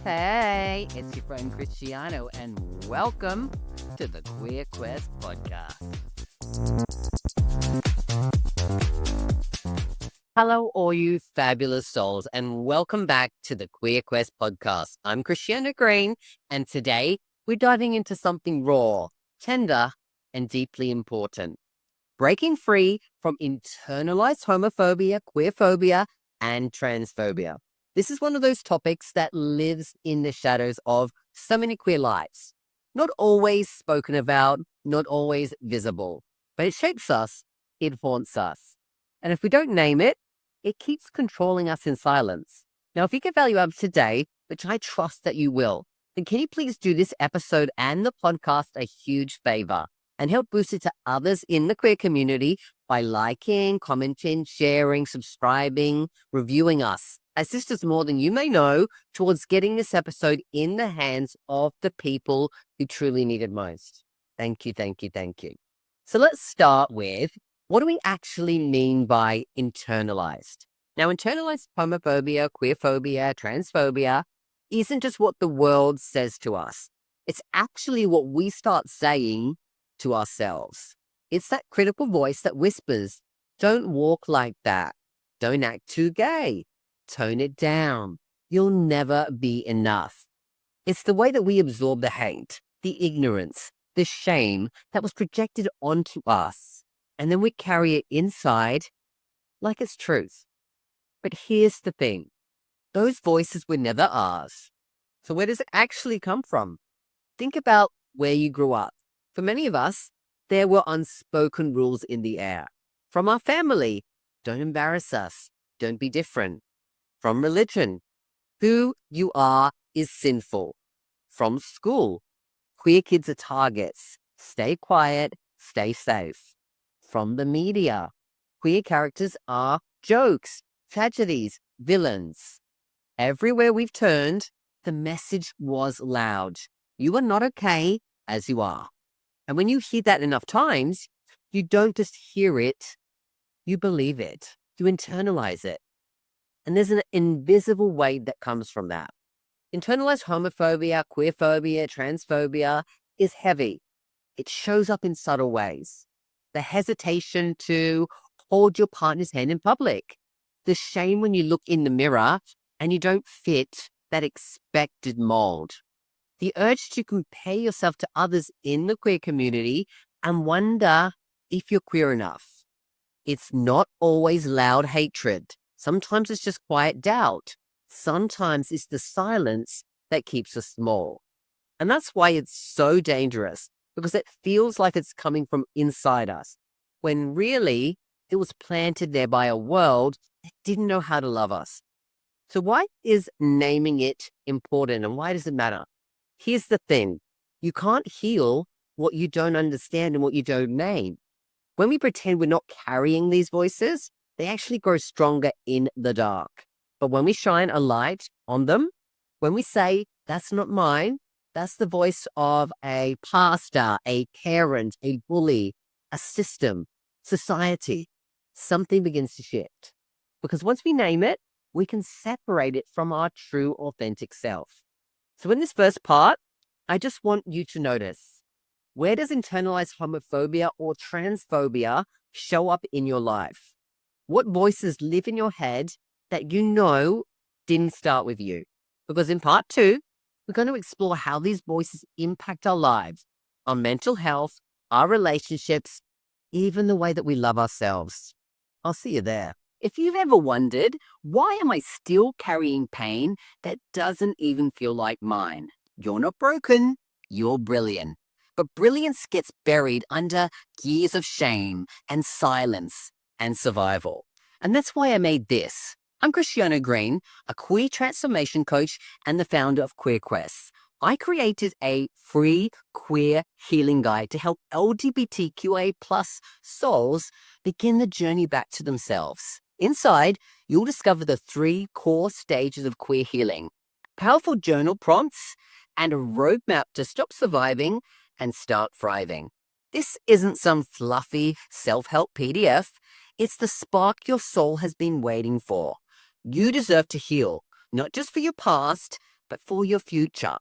Hey, it's your friend Christiano, and welcome to the Queer Quest podcast. Hello, all you fabulous souls, and welcome back to the Queer Quest podcast. I'm Christiano Green, and today we're diving into something raw, tender, and deeply important. Breaking free from internalized homophobia, queerphobia, and transphobia. This is one of those topics that lives in the shadows of so many queer lives. Not always spoken about, not always visible, but it shapes us, it haunts us. And if we don't name it, it keeps controlling us in silence. Now, if you get value out of today, which I trust that you will, then can you please do this episode and the podcast a huge favor and help boost it to others in the queer community by liking, commenting, sharing, subscribing, reviewing us. Assist us more than you may know towards getting this episode in the hands of the people who truly need it most. Thank you, thank you, thank you. So let's start with, what do we actually mean by internalized? Now, internalized homophobia, queerphobia, transphobia isn't just what the world says to us. It's actually what we start saying to ourselves. It's that critical voice that whispers, don't walk like that. Don't act too gay. Tone it down. You'll never be enough. It's the way that we absorb the hate, the ignorance, the shame that was projected onto us. And then we carry it inside like it's truth. But here's the thing. Those voices were never ours. So where does it actually come from? Think about where you grew up. For many of us, there were unspoken rules in the air. From our family, don't embarrass us. Don't be different. From religion, who you are is sinful. From school, queer kids are targets. Stay quiet, stay safe. From the media, queer characters are jokes, tragedies, villains. Everywhere we've turned, the message was loud. You are not okay as you are. And when you hear that enough times, you don't just hear it, you believe it. You internalize it. And there's an invisible weight that comes from that. Internalized homophobia, queerphobia, transphobia is heavy. It shows up in subtle ways. The hesitation to hold your partner's hand in public. The shame when you look in the mirror and you don't fit that expected mold. The urge to compare yourself to others in the queer community and wonder if you're queer enough. It's not always loud hatred. Sometimes it's just quiet doubt. Sometimes it's the silence that keeps us small. And that's why it's so dangerous, because it feels like it's coming from inside us, when really it was planted there by a world that didn't know how to love us. So why is naming it important, and why does it matter? Here's the thing. You can't heal what you don't understand and what you don't name. When we pretend we're not carrying these voices, they actually grow stronger in the dark. But when we shine a light on them, when we say, that's not mine, that's the voice of a pastor, a parent, a bully, a system, society, something begins to shift. Because once we name it, we can separate it from our true, authentic self. So in this first part, I just want you to notice, where does internalized homophobia or transphobia show up in your life? What voices live in your head that you know didn't start with you? Because in part 2, we're going to explore how these voices impact our lives, our mental health, our relationships, even the way that we love ourselves. I'll see you there. If you've ever wondered, why am I still carrying pain that doesn't even feel like mine? You're not broken, you're brilliant. But brilliance gets buried under years of shame and silence and survival. And that's why I made this. I'm Christiano Green, a queer transformation coach and the founder of Queer Quest. I created a free queer healing guide to help LGBTQIA+ souls begin the journey back to themselves. Inside, you'll discover the 3 core stages of queer healing, powerful journal prompts, and a roadmap to stop surviving and start thriving. This isn't some fluffy self-help PDF. It's the spark your soul has been waiting for. You deserve to heal, not just for your past, but for your future.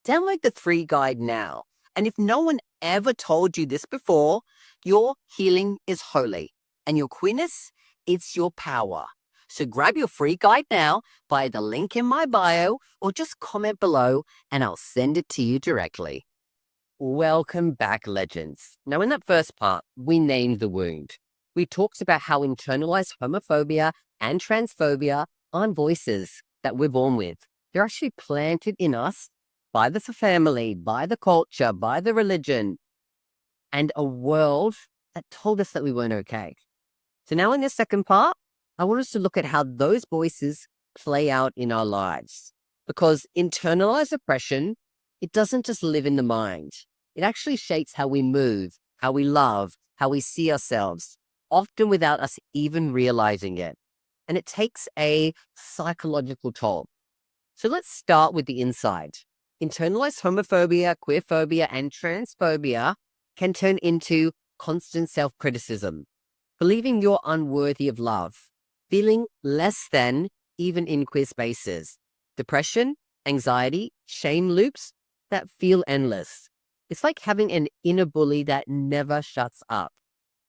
Download the free guide now. And if no one ever told you this before, your healing is holy and your queerness, it's your power. So grab your free guide now via the link in my bio or just comment below and I'll send it to you directly. Welcome back, legends. Now, in that first part, we named the wound. We talked about how internalized homophobia and transphobia aren't voices that we're born with. They're actually planted in us by the family, by the culture, by the religion, and a world that told us that we weren't okay. So now in this second part, I want us to look at how those voices play out in our lives. Because internalized oppression, it doesn't just live in the mind. It actually shapes how we move, how we love, how we see ourselves, often without us even realizing it. And it takes a psychological toll. So let's start with the inside. Internalized homophobia, queerphobia, and transphobia can turn into constant self-criticism, believing you're unworthy of love, feeling less than even in queer spaces, depression, anxiety, shame loops that feel endless. It's like having an inner bully that never shuts up.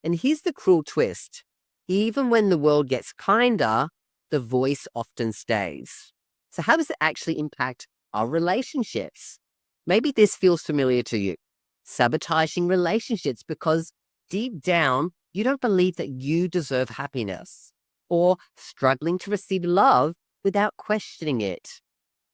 And here's the cruel twist. Even when the world gets kinder, the voice often stays. So how does it actually impact our relationships? Maybe this feels familiar to you. Sabotaging relationships because deep down, you don't believe that you deserve happiness. Or struggling to receive love without questioning it.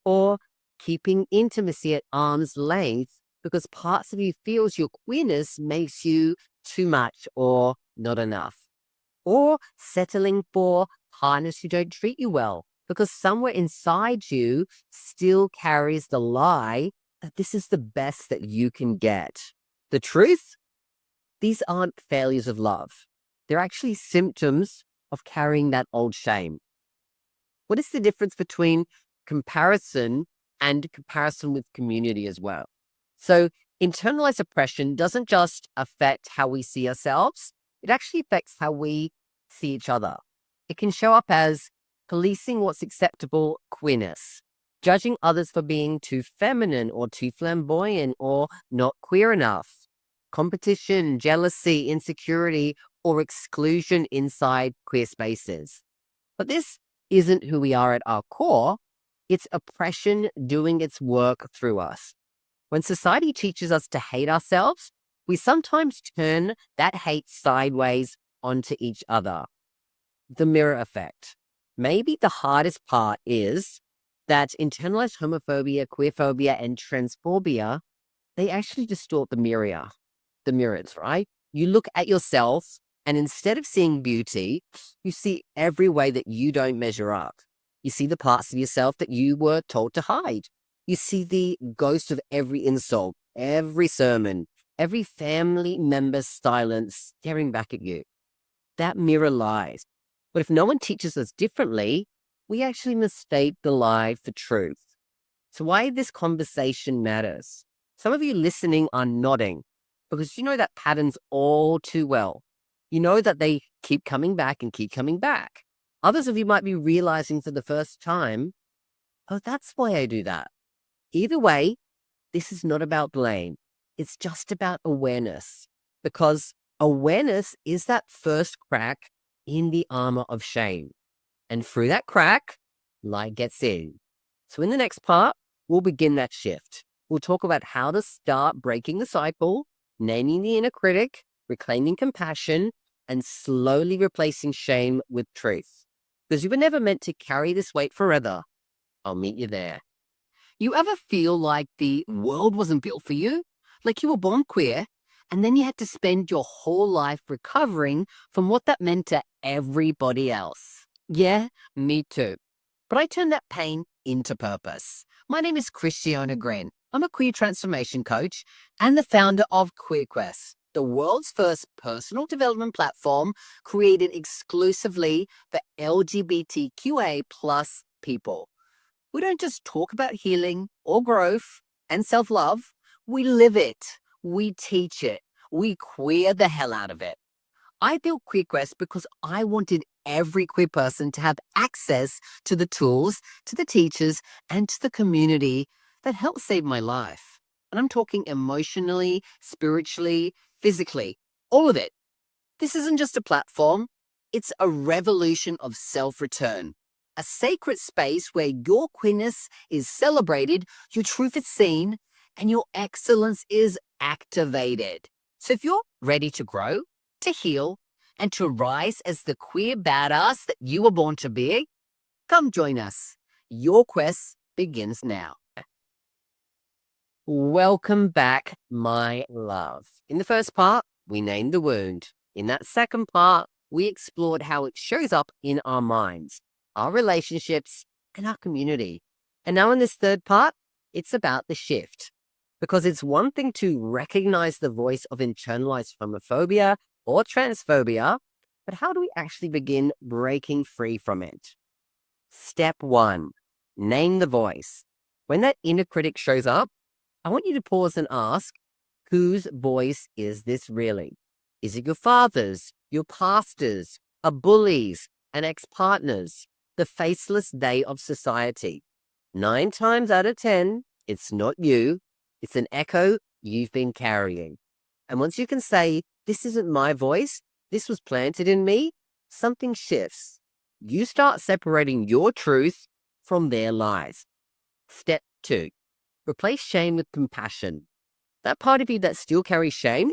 Or keeping intimacy at arm's length because parts of you feels your queerness makes you too much or not enough. Or settling for partners who don't treat you well because somewhere inside you still carries the lie that this is the best that you can get. The truth? These aren't failures of love. They're actually symptoms of carrying that old shame. What is the difference between comparison and comparison with community as well? So internalized oppression doesn't just affect how we see ourselves, it actually affects how we see each other. It can show up as policing what's acceptable queerness, judging others for being too feminine or too flamboyant or not queer enough, competition, jealousy, insecurity, or exclusion inside queer spaces. But this isn't who we are at our core. It's oppression doing its work through us. When society teaches us to hate ourselves, we sometimes turn that hate sideways onto each other. The mirror effect. Maybe the hardest part is that internalized homophobia, queerphobia, and transphobia, they actually distort the mirrors, right? You look at yourself and instead of seeing beauty, you see every way that you don't measure up. You see the parts of yourself that you were told to hide. You see the ghost of every insult, every sermon, every family member's silence staring back at you. That mirror lies. But if no one teaches us differently, we actually mistake the lie for truth. So why this conversation matters? Some of you listening are nodding because you know that patterns all too well. You know that they keep coming back and keep coming back. Others of you might be realizing for the first time, oh, that's why I do that. Either way, this is not about blame. It's just about awareness, because awareness is that first crack in the armor of shame. And through that crack, light gets in. So in the next part, we'll begin that shift. We'll talk about how to start breaking the cycle, naming the inner critic, reclaiming compassion, and slowly replacing shame with truth. Because you were never meant to carry this weight forever. I'll meet you there. You ever feel like the world wasn't built for you? Like you were born queer, and then you had to spend your whole life recovering from what that meant to everybody else? Yeah, me too. But I turned that pain into purpose. My name is Christiano Green. I'm a queer transformation coach and the founder of QueerQuest, the world's first personal development platform created exclusively for LGBTQA plus people. We don't just talk about healing or growth and self-love. We live it. We teach it. We queer the hell out of it. I built QueerQuest because I wanted every queer person to have access to the tools, to the teachers, and to the community that helped save my life. And I'm talking emotionally, spiritually, physically, all of it. This isn't just a platform, it's a revolution of self-return. A sacred space where your queerness is celebrated, your truth is seen, and your excellence is activated. So if you're ready to grow, to heal, and to rise as the queer badass that you were born to be, come join us. Your quest begins now. Welcome back, my love. In the first part, we named the wound. In that second part, we explored how it shows up in our minds, our relationships, and our community. And now in this third part, it's about the shift. Because it's one thing to recognize the voice of internalized homophobia or transphobia, but how do we actually begin breaking free from it? Step 1, name the voice. When that inner critic shows up, I want you to pause and ask, whose voice is this really? Is it your father's, your pastor's, a bully's, an ex-partner's, the faceless they of society? 9 times out of 10, it's not you. It's an echo you've been carrying. And once you can say, this isn't my voice, this was planted in me, something shifts. You start separating your truth from their lies. Step 2, replace shame with compassion. That part of you that still carries shame,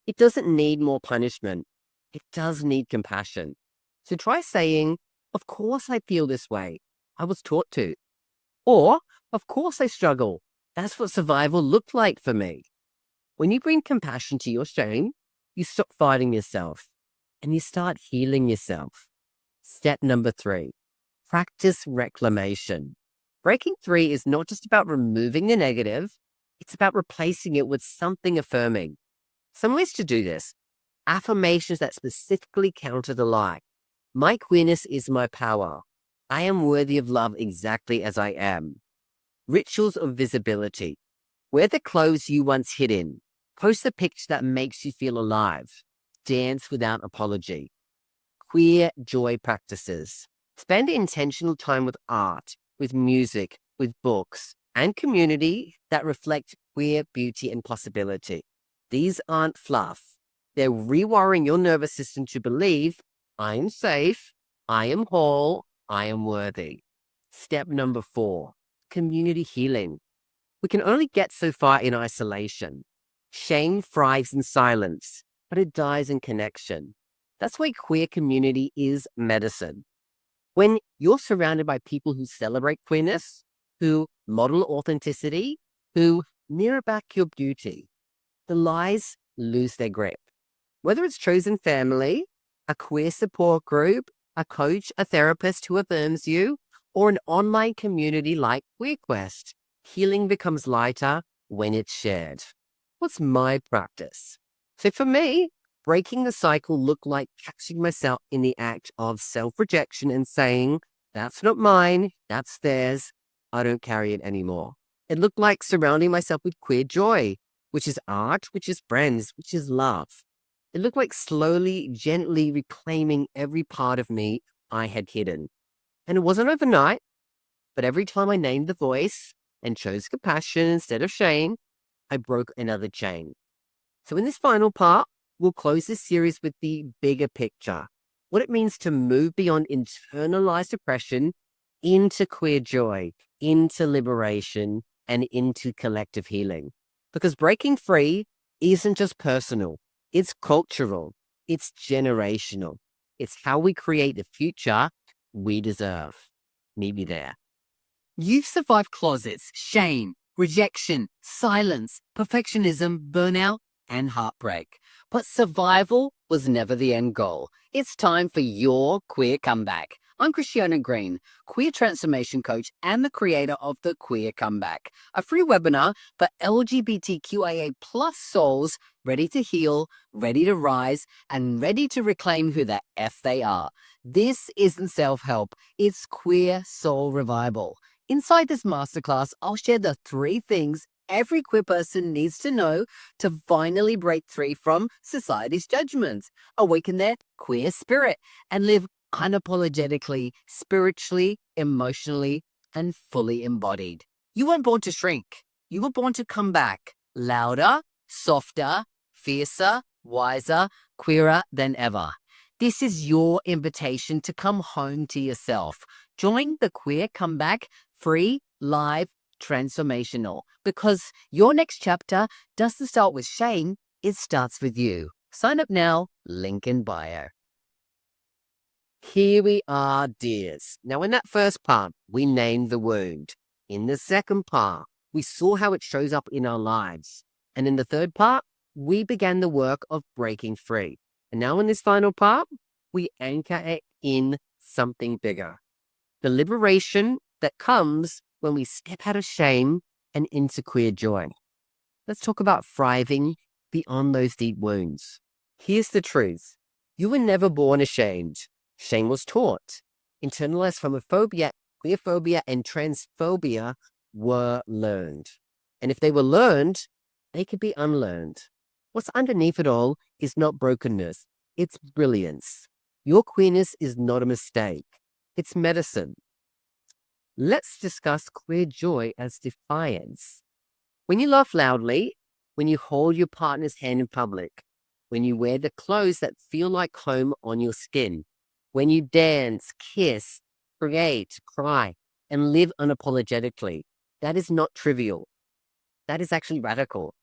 it doesn't need more punishment. It does need compassion. So try saying, of course I feel this way. I was taught to. Or, of course I struggle. That's what survival looked like for me. When you bring compassion to your shame, you stop fighting yourself and you start healing yourself. Step number 3, practice reclamation. Breaking free is not just about removing the negative, it's about replacing it with something affirming. Some ways to do this: affirmations that specifically counter the lie. My queerness is my power. I am worthy of love exactly as I am. Rituals of visibility. Wear the clothes you once hid in. Post a picture that makes you feel alive. Dance without apology. Queer joy practices. Spend intentional time with art, with music, with books, and community that reflect queer beauty and possibility. These aren't fluff. They're rewiring your nervous system to believe, I am safe, I am whole, I am worthy. Step number 4, community healing. We can only get so far in isolation. Shame thrives in silence, but it dies in connection. That's why queer community is medicine. When you're surrounded by people who celebrate queerness, who model authenticity, who mirror back your beauty, the lies lose their grip. Whether it's chosen family, a queer support group, a coach, a therapist who affirms you, or an online community like QueerQuest, healing becomes lighter when it's shared. What's my practice? So for me, breaking the cycle looked like catching myself in the act of self-rejection and saying, that's not mine, that's theirs, I don't carry it anymore. It looked like surrounding myself with queer joy, which is art, which is friends, which is love. It looked like slowly, gently reclaiming every part of me I had hidden. And it wasn't overnight, but every time I named the voice and chose compassion instead of shame, I broke another chain. So in this final part, we'll close this series with the bigger picture, what it means to move beyond internalized oppression into queer joy, into liberation, and into collective healing. Because breaking free isn't just personal, it's cultural, it's generational. It's how we create the future we deserve. Meet me there. You've survived closets, shame, rejection, silence, perfectionism, burnout, and heartbreak. But survival was never the end goal. It's time for your queer comeback. I'm Christiano Green, queer transformation coach and the creator of The Queer Comeback, a free webinar for LGBTQIA plus souls ready to heal, ready to rise, and ready to reclaim who the F they are. This isn't self-help, it's queer soul revival. Inside this masterclass, I'll share the 3 things every queer person needs to know to finally break free from society's judgments, awaken their queer spirit, and live unapologetically, spiritually, emotionally, and fully embodied. You weren't born to shrink. You were born to come back louder, softer, fiercer, wiser, queerer than ever. This is your invitation to come home to yourself. Join the queer comeback, free, live, transformational. Because your next chapter doesn't start with shame, it starts with you. Sign up now, link in bio. Here we are, dears. Now, in that first part, we named the wound. In the second part, we saw how it shows up in our lives. And in the third part, we began the work of breaking free. And now in this final part, we anchor it in something bigger. The liberation that comes when we step out of shame and into queer joy. Let's talk about thriving beyond those deep wounds. Here's the truth. You were never born ashamed. Shame was taught. Internalized homophobia, queerphobia, and transphobia were learned. And if they were learned, they could be unlearned. What's underneath it all is not brokenness, it's brilliance. Your queerness is not a mistake, it's medicine. Let's discuss queer joy as defiance. When you laugh loudly, when you hold your partner's hand in public, when you wear the clothes that feel like home on your skin, when you dance, kiss, create, cry, and live unapologetically, that is not trivial. That is actually radical.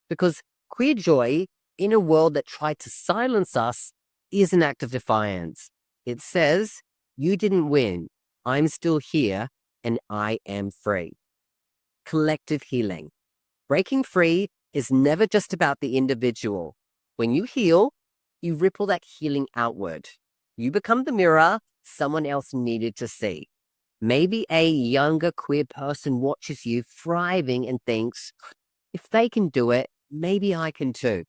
Because queer joy, in a world that tried to silence us, is an act of defiance. It says, you didn't win, I'm still here, and I am free. Collective healing. Breaking free is never just about the individual. When you heal, you ripple that healing outward. You become the mirror someone else needed to see. Maybe a younger queer person watches you thriving and thinks, if they can do it, maybe I can too.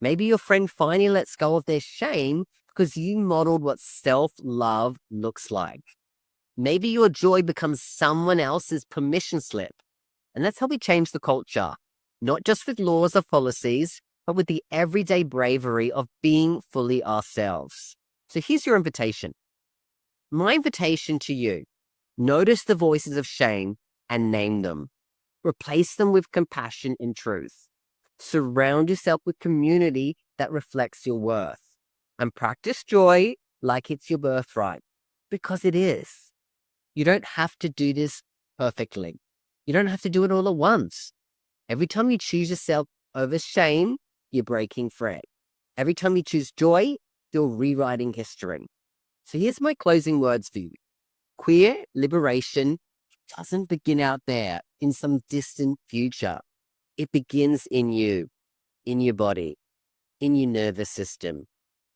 Maybe your friend finally lets go of their shame because you modeled what self-love looks like. Maybe your joy becomes someone else's permission slip. And that's how we change the culture, not just with laws or policies, but with the everyday bravery of being fully ourselves. So here's your invitation. My invitation to you, notice the voices of shame and name them. Replace them with compassion and truth. Surround yourself with community that reflects your worth. And practice joy like it's your birthright, because it is. You don't have to do this perfectly. You don't have to do it all at once. Every time you choose yourself over shame, you're breaking free. Every time you choose joy, you're rewriting history. So here's my closing words for you. Queer liberation doesn't begin out there in some distant future. It begins in you, in your body, in your nervous system,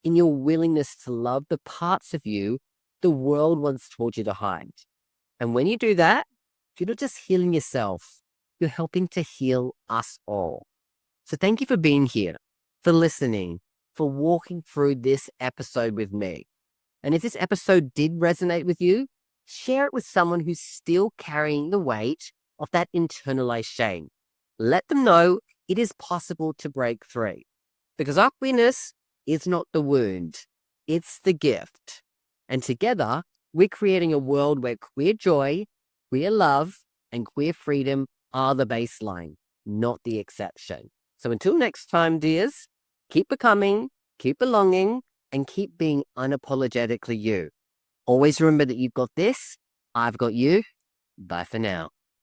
in your willingness to love the parts of you the world once told you to hide. And when you do that, you're not just healing yourself, you're helping to heal us all. So thank you for being here, for listening, for walking through this episode with me. And if this episode did resonate with you, share it with someone who's still carrying the weight of that internalized shame. Let them know it is possible to break free. Because our queerness is not the wound, it's the gift. And together, we're creating a world where queer joy, queer love, and queer freedom are the baseline, not the exception. So until next time, dears, keep becoming, keep belonging, and keep being unapologetically you. Always remember that you've got this, I've got you. Bye for now.